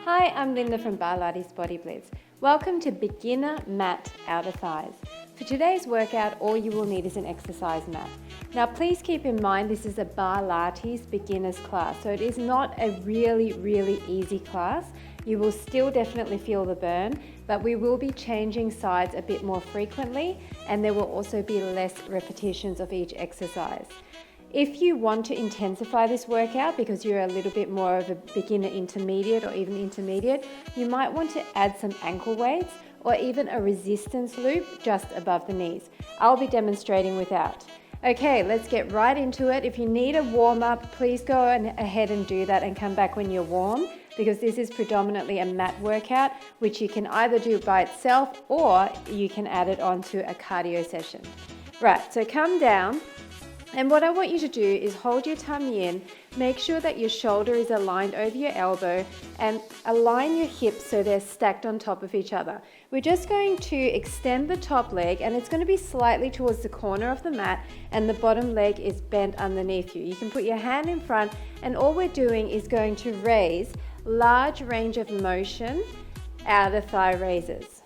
Hi, I'm Linda from Barlates Body Blitz. Welcome to Beginner Mat Outer Thighs. For today's workout, all you will need is an exercise mat. Now please keep in mind this is a Barlates beginners class, so it is not a really easy class. You will still definitely feel the burn, but we will be changing sides a bit more frequently, and there will also be less repetitions of each exercise. If you want to intensify this workout because you're a little bit more of a beginner intermediate or even intermediate, you might want to add some ankle weights or even a resistance loop just above the knees. I'll be demonstrating without. Okay, let's get right into it. If you need a warm up, please go ahead and do that and come back when you're warm, because this is predominantly a mat workout, which you can either do by itself or you can add it onto a cardio session. Right, so come down. And what I want you to do is hold your tummy in, make sure that your shoulder is aligned over your elbow, and align your hips so they're stacked on top of each other. We're just going to extend the top leg, and it's going to be slightly towards the corner of the mat, and the bottom leg is bent underneath you. You can put your hand in front, and all we're doing is going to raise large range of motion outer thigh raises.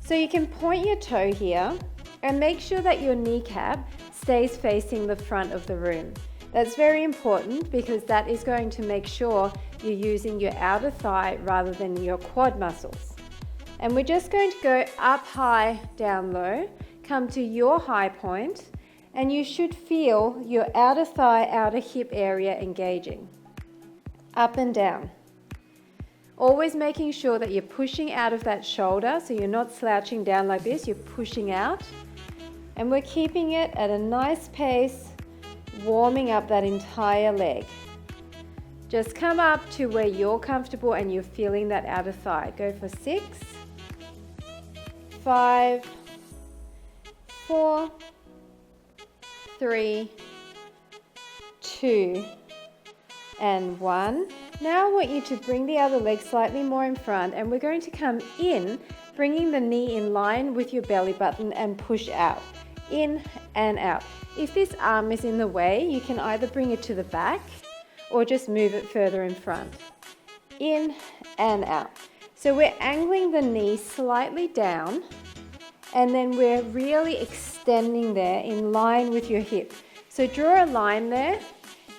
So you can point your toe here and make sure that your kneecap stays facing the front of the room. That's very important because that is going to make sure you're using your outer thigh rather than your quad muscles. And we're just going to go up high, down low, come to your high point, and you should feel your outer thigh, outer hip area engaging. Up and down. Always making sure that you're pushing out of that shoulder, so you're not slouching down like this, you're pushing out. And we're keeping it at a nice pace, warming up that entire leg. Just come up to where you're comfortable and you're feeling that outer thigh. Go for 6, 5, 4, 3, 2, and 1. Now I want you to bring the other leg slightly more in front, and we're going to come in, bringing the knee in line with your belly button and push out. In and out. If this arm is in the way, you can either bring it to the back or just move it further in front. In and out. So we're angling the knee slightly down, and then we're really extending there in line with your hip. So draw a line there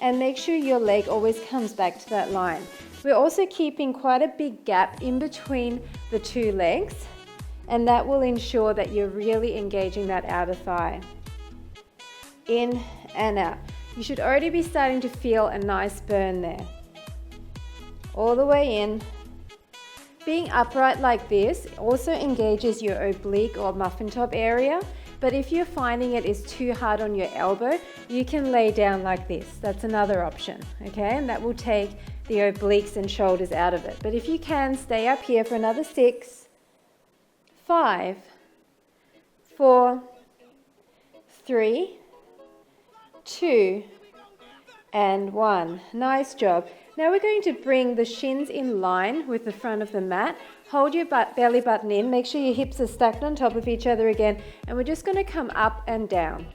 and make sure your leg always comes back to that line. We're also keeping quite a big gap in between the two legs, and that will ensure that you're really engaging that outer thigh. In and out. You should already be starting to feel a nice burn there. All the way in. Being upright like this also engages your oblique or muffin top area, but if you're finding it is too hard on your elbow, you can lay down like this. That's another option, okay? And that will take the obliques and shoulders out of it. But if you can, stay up here for another 6, 5, 4, 3, 2, and 1. Nice job. Now we're going to bring the shins in line with the front of the mat. Hold your belly button in. Make sure your hips are stacked on top of each other again. And we're just going to come up and down.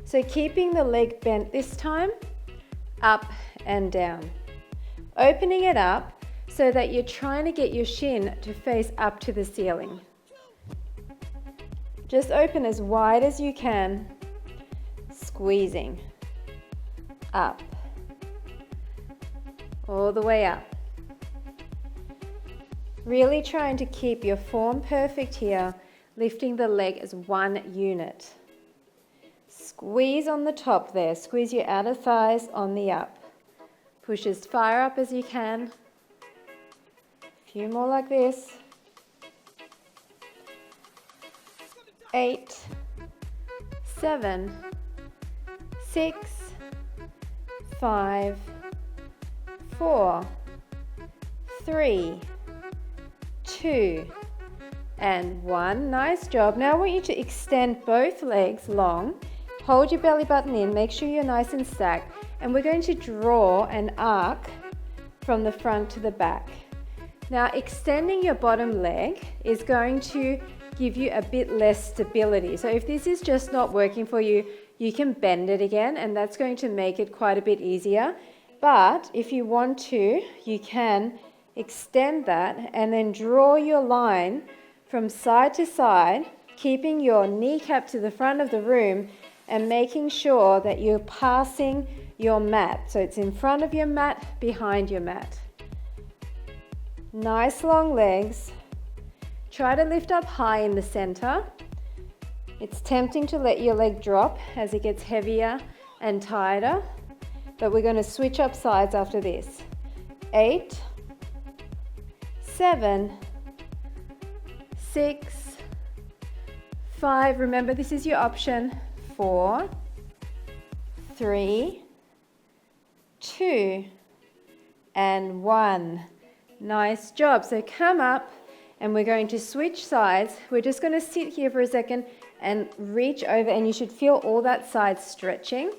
So keeping the leg bent this time, up and down. Opening it up so that you're trying to get your shin to face up to the ceiling. Just open as wide as you can, squeezing up, all the way up. Really trying to keep your form perfect here, lifting the leg as one unit. Squeeze on the top there, squeeze your outer thighs on the up. Push as far up as you can. Few more like this. 8, 7, 6, 5, 4, 3, 2, and 1. Nice job. Now I want you to extend both legs long. Hold your belly button in. Make sure you're nice and stacked. And we're going to draw an arc from the front to the back. Now extending your bottom leg is going to give you a bit less stability. So if this is just not working for you, you can bend it again, and that's going to make it quite a bit easier. But if you want to, you can extend that and then draw your line from side to side, keeping your kneecap to the front of the room and making sure that you're passing your mat. So it's in front of your mat, behind your mat. Nice long legs. Try to lift up high in the center. It's tempting to let your leg drop as it gets heavier and tighter, but we're going to switch up sides after this. 8, 7, 6, 5. Remember, this is your option. 4, 3, 2, and 1. Nice job. So come up and we're going to switch sides. We're just going to sit here for a second and reach over, and you should feel all that side stretching.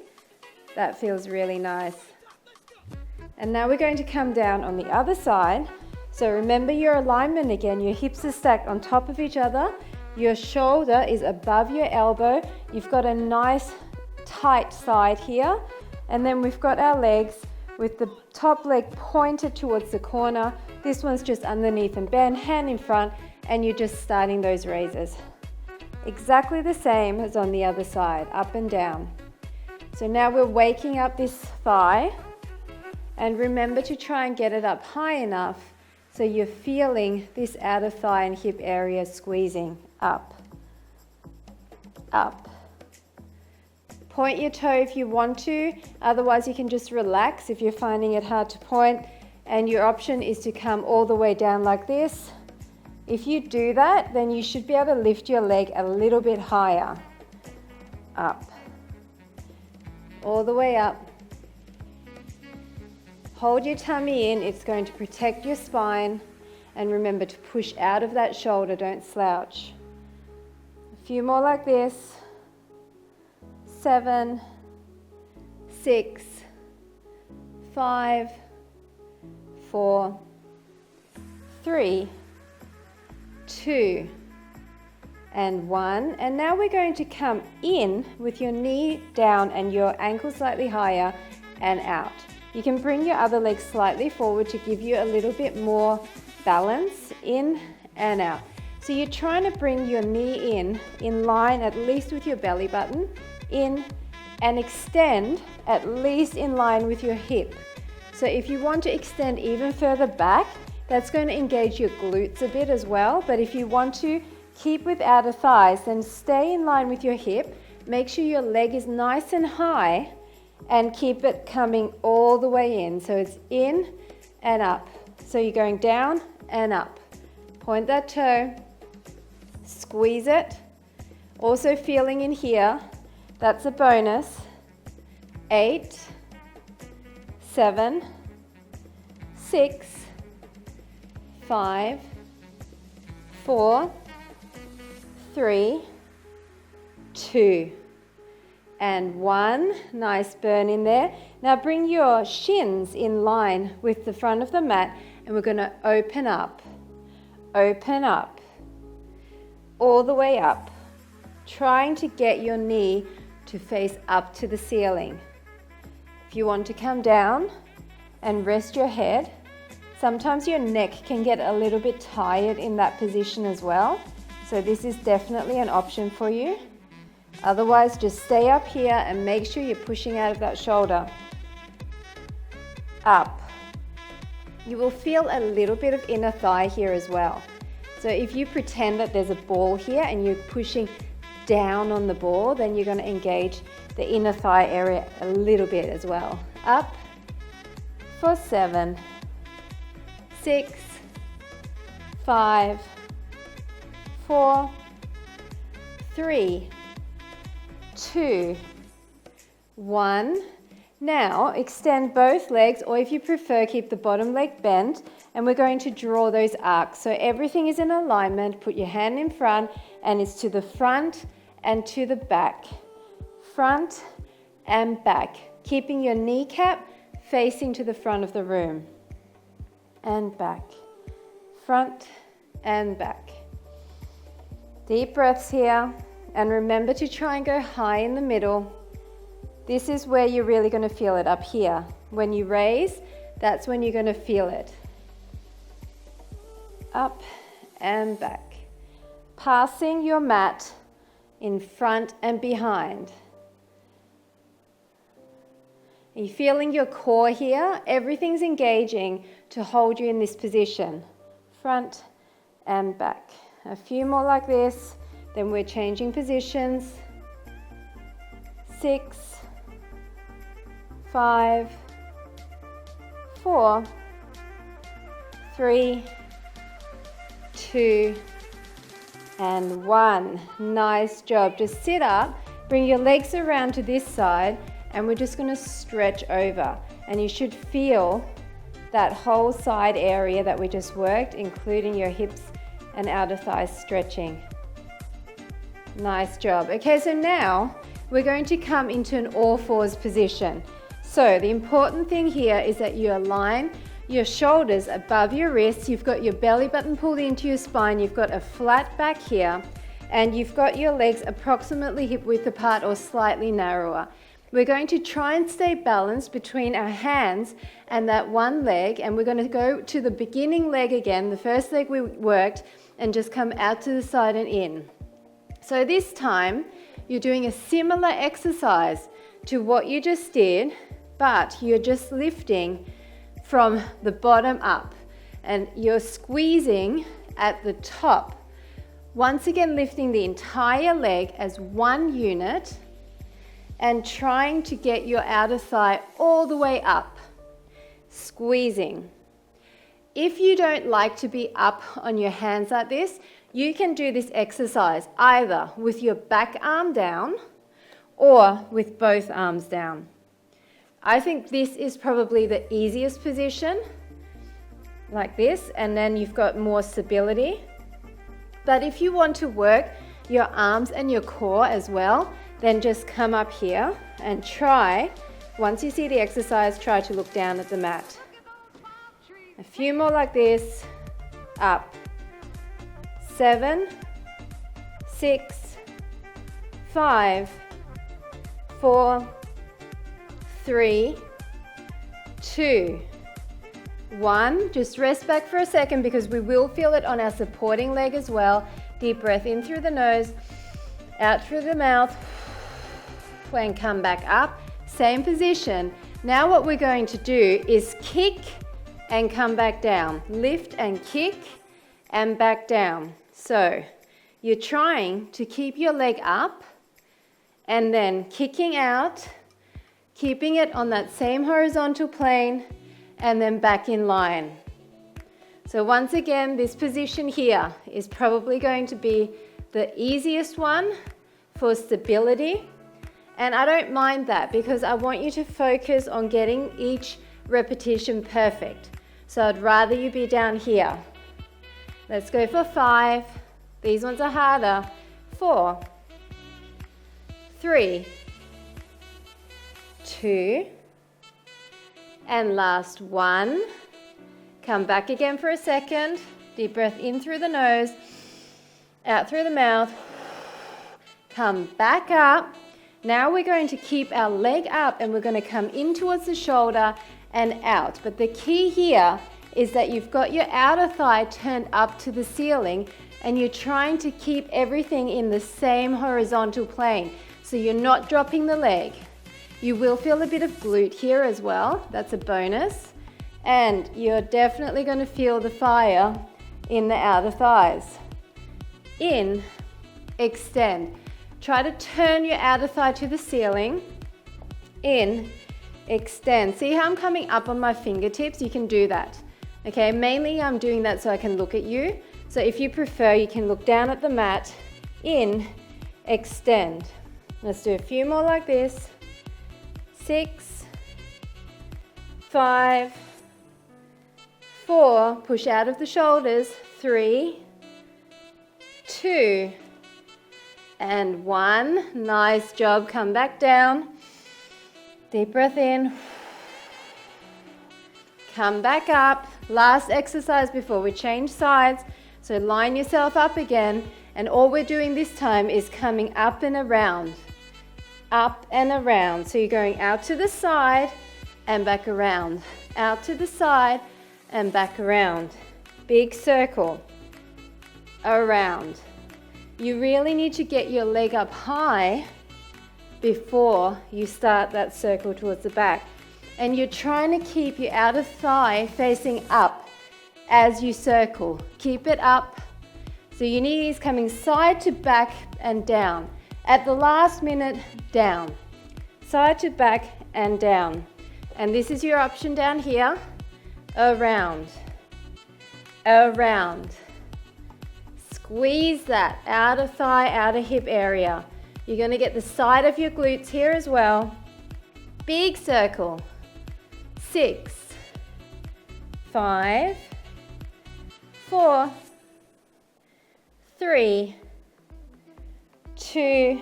That feels really nice. And now we're going to come down on the other side. So remember your alignment again. Your hips are stacked on top of each other. Your shoulder is above your elbow. You've got a nice tight side here. And then we've got our legs with the top leg pointed towards the corner. This one's just underneath and bend, hand in front, and you're just starting those raises. Exactly the same as on the other side, up and down. So now we're waking up this thigh, and remember to try and get it up high enough so you're feeling this outer thigh and hip area squeezing up, up. Point your toe if you want to, otherwise you can just relax if you're finding it hard to point, and your option is to come all the way down like this. If you do that, then you should be able to lift your leg a little bit higher. Up. All the way up. Hold your tummy in, it's going to protect your spine, and remember to push out of that shoulder, don't slouch. A few more like this. 7, 6, 5, 4, 3, 2, and 1. And now we're going to come in with your knee down and your ankle slightly higher and out. You can bring your other leg slightly forward to give you a little bit more balance, in and out. So you're trying to bring your knee in line at least with your belly button, in, and extend at least in line with your hip. So if you want to extend even further back, that's going to engage your glutes a bit as well. But if you want to keep with outer thighs, then stay in line with your hip. Make sure your leg is nice and high and keep it coming all the way in. So it's in and up. So you're going down and up. Point that toe, squeeze it. Also feeling in here, that's a bonus. 8, 7, 6, 5, 4, 3, 2, and 1. Nice burn in there. Now bring your shins in line with the front of the mat, and we're going to open up, all the way up, trying to get your knee to face up to the ceiling. If you want to come down and rest your head, sometimes your neck can get a little bit tired in that position as well. So this is definitely an option for you. Otherwise, just stay up here and make sure you're pushing out of that shoulder. Up. You will feel a little bit of inner thigh here as well. So if you pretend that there's a ball here and you're pushing down on the ball, then you're going to engage the inner thigh area a little bit as well. Up for 7, 6, 5, 4, 3, 2, 1. Now extend both legs, or if you prefer, keep the bottom leg bent, and we're going to draw those arcs. So everything is in alignment. Put your hand in front, and it's to the front and to the back. Front and back. Keeping your kneecap facing to the front of the room. And back. Front and back. Deep breaths here. And remember to try and go high in the middle. This is where you're really going to feel it, up here. When you raise, that's when you're going to feel it. Up and back. Passing your mat in front and behind. Are you feeling your core here? Everything's engaging to hold you in this position. Front and back. A few more like this, then we're changing positions. 6, 5, 4, 3, 2, and 1. Nice job. Just sit up, bring your legs around to this side, and we're just going to stretch over. And you should feel that whole side area that we just worked, including your hips and outer thighs stretching. Nice job. Okay, so now we're going to come into an all fours position. So the important thing here is that you align your shoulders above your wrists. You've got your belly button pulled into your spine. You've got a flat back here, and you've got your legs approximately hip width apart or slightly narrower. We're going to try and stay balanced between our hands and that one leg, and we're going to go to the beginning leg again, the first leg we worked, and just come out to the side and in. So this time, you're doing a similar exercise to what you just did, but you're just lifting from the bottom up, and you're squeezing at the top. Once again, lifting the entire leg as one unit, and trying to get your outer thigh all the way up, squeezing. If you don't like to be up on your hands like this, you can do this exercise either with your back arm down or with both arms down. I think this is probably the easiest position, like this, and then you've got more stability. But if you want to work your arms and your core as well, then just come up here and try, once you see the exercise, try to look down at the mat. A few more like this, up. 7, 6, 5, 4, 3, 2, 1. Just rest back for a second because we will feel it on our supporting leg as well. Deep breath in through the nose, out through the mouth, and come back up. Same position. Now what we're going to do is kick and come back down. Lift and kick and back down. So you're trying to keep your leg up and then kicking out, keeping it on that same horizontal plane, and then back in line. So once again, this position here is probably going to be the easiest one for stability. And I don't mind that because I want you to focus on getting each repetition perfect. So I'd rather you be down here. Let's go for 5. These ones are harder. 4, 3, 2, and last 1. Come back again for a second. Deep breath in through the nose, out through the mouth. Come back up. Now we're going to keep our leg up and we're going to come in towards the shoulder and out. But the key here is that you've got your outer thigh turned up to the ceiling and you're trying to keep everything in the same horizontal plane. So you're not dropping the leg. You will feel a bit of glute here as well. That's a bonus. And you're definitely going to feel the fire in the outer thighs. In, extend. Try to turn your outer thigh to the ceiling. In, extend. See how I'm coming up on my fingertips? You can do that. Okay, mainly I'm doing that so I can look at you. So if you prefer, you can look down at the mat. In, extend. Let's do a few more like this. 6, 5, 4, push out of the shoulders. 3, 2, and 1. Nice job. Come back down. Deep breath in. Come back up. Last exercise before we change sides. So line yourself up again And all we're doing this time is coming up and around. Up and around. So you're going out to the side and back around. Out to the side and back around. Big circle. Around. You really need to get your leg up high before you start that circle towards the back. And you're trying to keep your outer thigh facing up as you circle. Keep it up. So your knee is coming side to back and down. At the last minute, down. Side to back and down. And this is your option down here. Around. Around. Squeeze that outer thigh, outer hip area. You're going to get the side of your glutes here as well. Big circle. 6, 5, 4, 3, 2,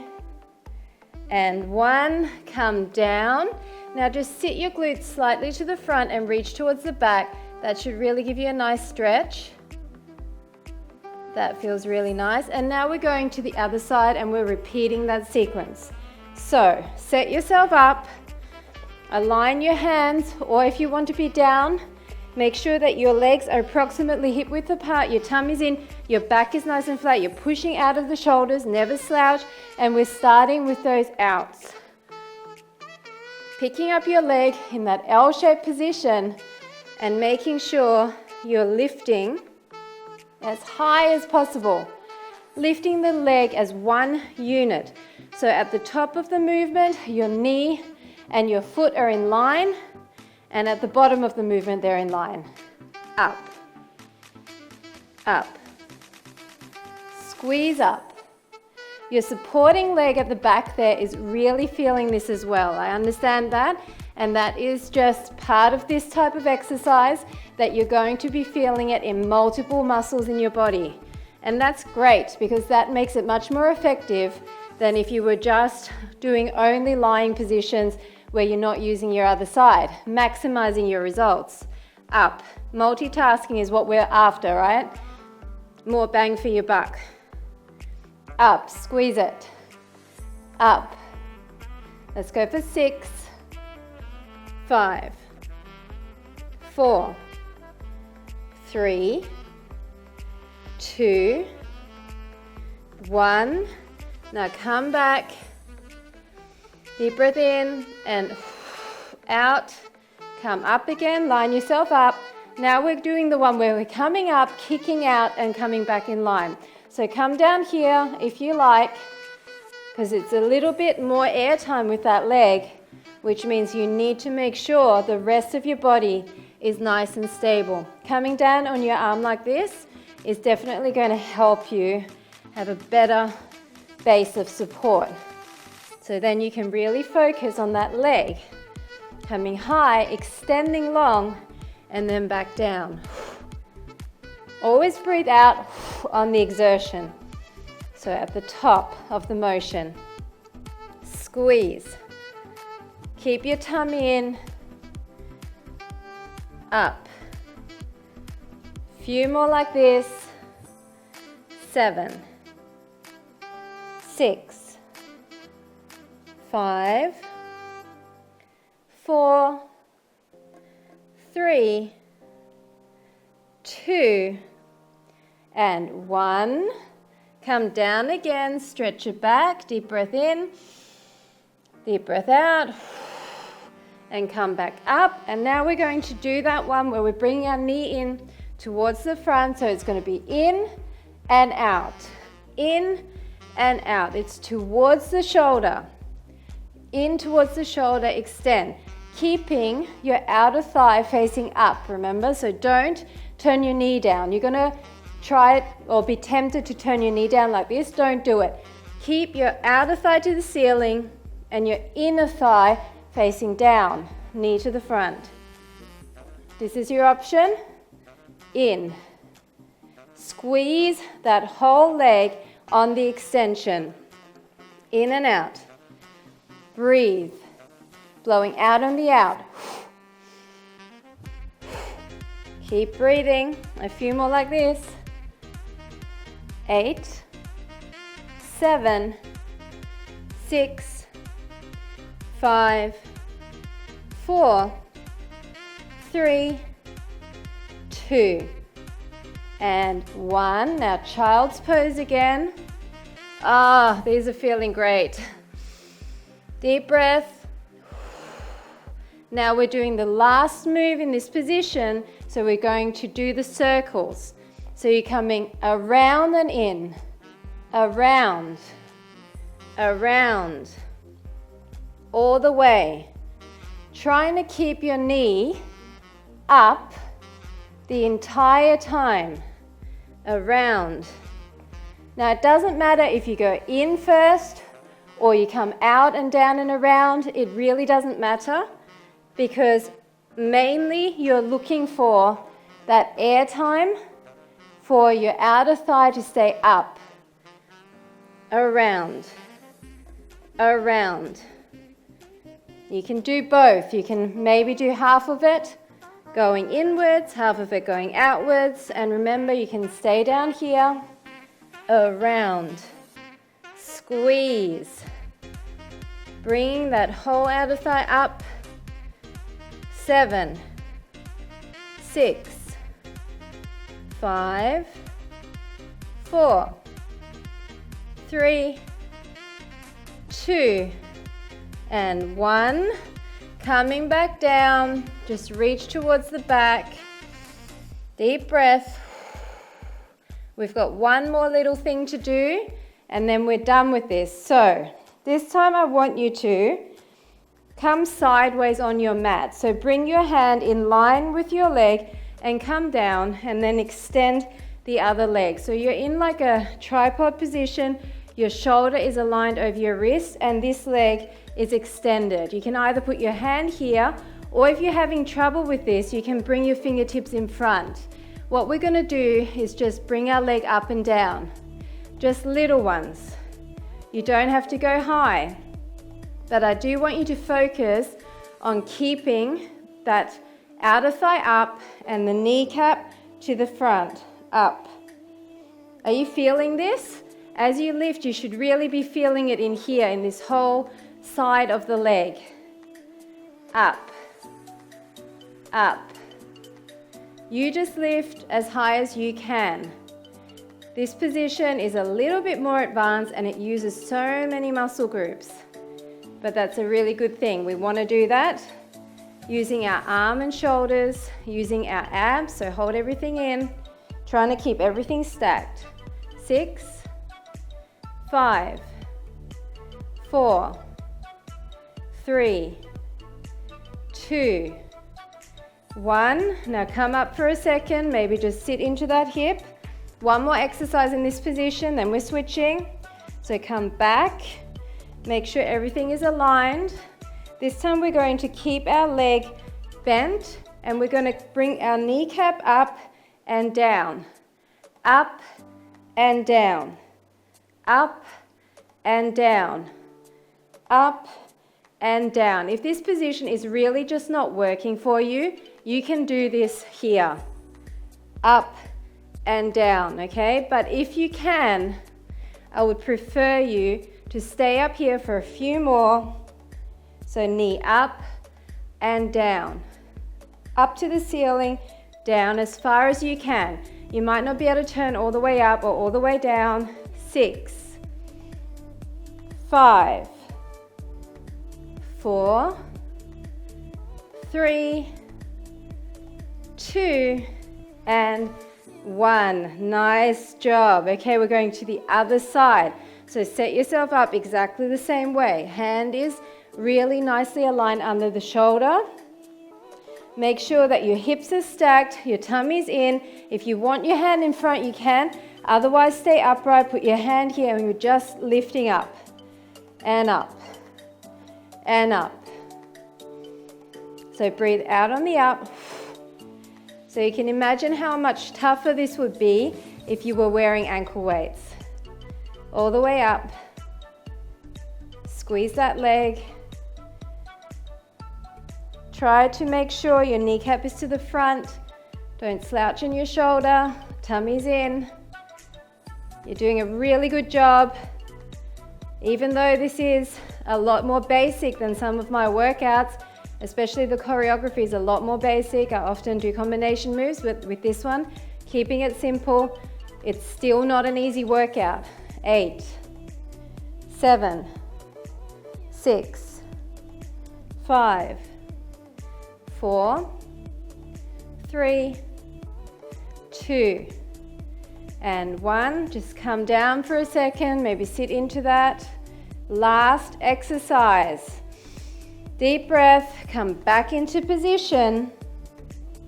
and 1. Come down. Now just sit your glutes slightly to the front and reach towards the back. That should really give you a nice stretch. That feels really nice. And now we're going to the other side and we're repeating that sequence. So set yourself up, align your hands, or if you want to be down, make sure that your legs are approximately hip width apart, your tummy's in, your back is nice and flat, you're pushing out of the shoulders, never slouch, and we're starting with those outs. Picking up your leg in that L-shaped position and making sure you're lifting as high as possible. Lifting the leg as one unit. So at the top of the movement, your knee and your foot are in line, and at the bottom of the movement, they're in line. Up, up, squeeze up. Your supporting leg at the back there is really feeling this as well. I understand that, and that is just part of this type of exercise, that you're going to be feeling it in multiple muscles in your body. And that's great, because that makes it much more effective than if you were just doing only lying positions where you're not using your other side, maximizing your results. Up. Multitasking is what we're after, right? More bang for your buck. Up. Squeeze it. Up. Let's go for 6, 5, 4, 3, 2, 1. Now come back. Deep breath in and out. Come up again, line yourself up. Now we're doing the one where we're coming up, kicking out, and coming back in line. So come down here if you like, because it's a little bit more air time with that leg, which means you need to make sure the rest of your body is nice and stable. Coming down on your arm like this is definitely going to help you have a better base of support. So then you can really focus on that leg. Coming high, extending long, and then back down. Always breathe out on the exertion. So at the top of the motion, squeeze. Keep your tummy in. Up. Few more like this. 7, 6, 5, 4, 3, 2, and 1. Come down again, stretch your back, deep breath in, deep breath out, and come back up. And now we're going to do that one where we're bringing our knee in towards the front, so it's going to be in and out, in and out. It's towards the shoulder, in towards the shoulder, extend, keeping your outer thigh facing up, remember? So don't turn your knee down. You're going to try it or be tempted to turn your knee down like this. Don't do it. Keep your outer thigh to the ceiling and your inner thigh facing down, knee to the front. This is your option. In. Squeeze that whole leg on the extension. In and out. Breathe. Blowing out on the out. Keep breathing. A few more like this. 8, 7, 6, 5, 4, 3, 2, and 1. Now child's pose again. These are feeling great. Deep breath. Now we're doing the last move in this position, so we're going to do the circles. So you're coming around and in, around, around, all the way. Trying to keep your knee up the entire time, around. Now it doesn't matter if you go in first or you come out and down and around, it really doesn't matter, because mainly you're looking for that air time for your outer thigh to stay up, around, around. You can do both. You can maybe do half of it going inwards, half of it going outwards, and remember you can stay down here, around, squeeze, bringing that whole outer thigh up. 7, 6, 5, 4, 3, 2, and 1. Coming back down, just reach towards the back. Deep breath. We've got one more little thing to do, and then we're done with this. So this time I want you to come sideways on your mat. So bring your hand in line with your leg and come down, and then extend the other leg. So you're in like a tripod position. Your shoulder is aligned over your wrist, and this leg is extended. You can either put your hand here, or if you're having trouble with this, you can bring your fingertips in front. What we're going to do is just bring our leg up and down. Just little ones. You don't have to go high, but I do want you to focus on keeping that outer thigh up and the kneecap to the front, up. Are you feeling this? As you lift, you should really be feeling it in here, in this whole side of the leg. Up, up. You just lift as high as you can. This position is a little bit more advanced and it uses so many muscle groups, but that's a really good thing. We want to do that using our arm and shoulders, using our abs, so hold everything in, trying to keep everything stacked. 6, 5, 4, 3, 2, 1. Now come up for a second, maybe just sit into that hip. One more exercise in this position, then we're switching. So come back, make sure everything is aligned. This time we're going to keep our leg bent, and we're going to bring our kneecap up and down, up and down, up and down, up and down. If this position is really just not working for you, you can do this here, up and down, okay? But if you can, I would prefer you to stay up here for a few more. So knee up and down, up to the ceiling, down as far as you can. You might not be able to turn all the way up or all the way down. 6, 5, 4, 3, 2, and 1. Nice job. Okay, we're going to the other side. So set yourself up exactly the same way. Hand is really nicely aligned under the shoulder. Make sure that your hips are stacked, your tummy's in. If you want your hand in front, you can. Otherwise, stay upright. Put your hand here and you're just lifting up and up and up. So breathe out on the up. So you can imagine how much tougher this would be if you were wearing ankle weights. All the way up. Squeeze that leg. Try to make sure your kneecap is to the front. Don't slouch in your shoulder. Tummy's in. You're doing a really good job. Even though this is a lot more basic than some of my workouts, especially the choreography is a lot more basic. I often do combination moves, but with this one, keeping it simple, it's still not an easy workout. 8, 7, 6, 5, 4, 3, 2, and 1. Just come down for a second, maybe sit into that. Last exercise. Deep breath, come back into position.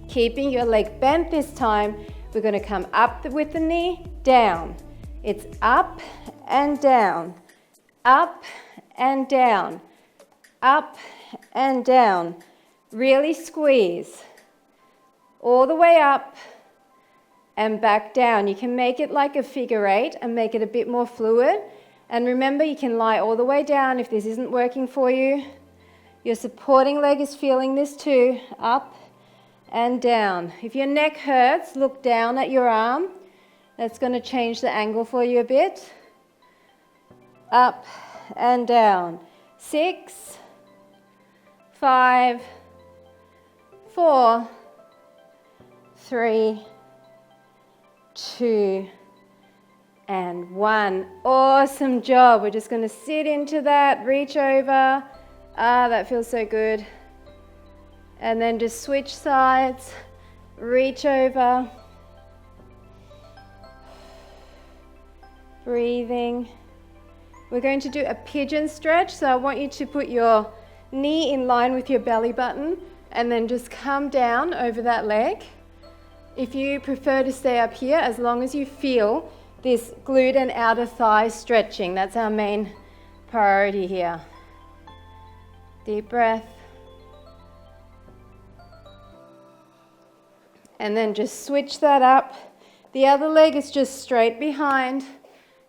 Keeping your leg bent this time, we're going to come up with the knee, down. It's up and down, up and down, up and down. Really squeeze. All the way up and back down. You can make it like a figure 8 and make it a bit more fluid. And remember, you can lie all the way down if this isn't working for you. Your supporting leg is feeling this too, up and down. If your neck hurts, look down at your arm. That's going to change the angle for you a bit. Up and down. 6, 5, 4, 3, 2, and 1. Awesome job. We're just going to sit into that, reach over. That feels so good. And then just switch sides, reach over. Breathing. We're going to do a pigeon stretch, so I want you to put your knee in line with your belly button and then just come down over that leg. If you prefer to stay up here, as long as you feel this glute and outer thigh stretching, that's our main priority here. Deep breath. And then just switch that up. The other leg is just straight behind,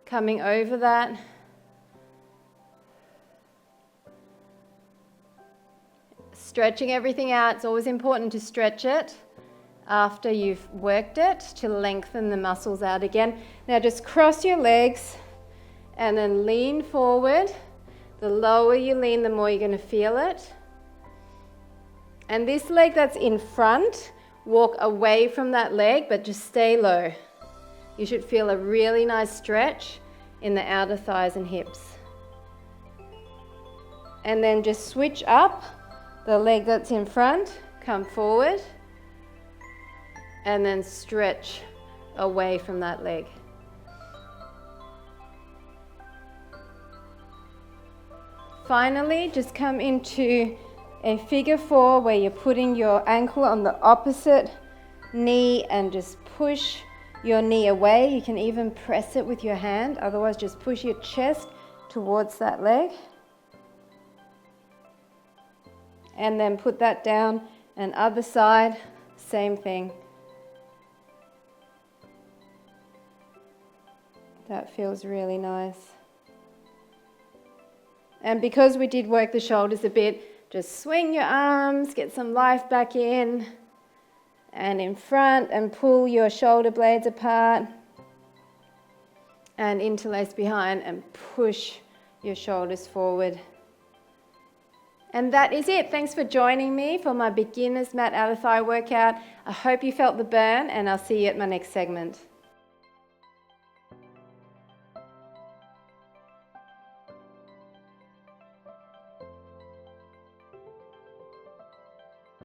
coming over that. Stretching everything out. It's always important to stretch it after you've worked it to lengthen the muscles out again. Now just cross your legs and then lean forward. The lower you lean, the more you're going to feel it. And this leg that's in front, walk away from that leg, but just stay low. You should feel a really nice stretch in the outer thighs and hips. And then just switch up the leg that's in front, come forward, and then stretch away from that leg. Finally, just come into a figure 4 where you're putting your ankle on the opposite knee and just push your knee away. You can even press it with your hand, otherwise just push your chest towards that leg. And then put that down, and other side, same thing. That feels really nice. And because we did work the shoulders a bit, just swing your arms, get some life back in, and in front, and pull your shoulder blades apart, and interlace behind, and push your shoulders forward. And that is it. Thanks for joining me for my beginner's mat outer thigh workout. I hope you felt the burn, and I'll see you at my next segment.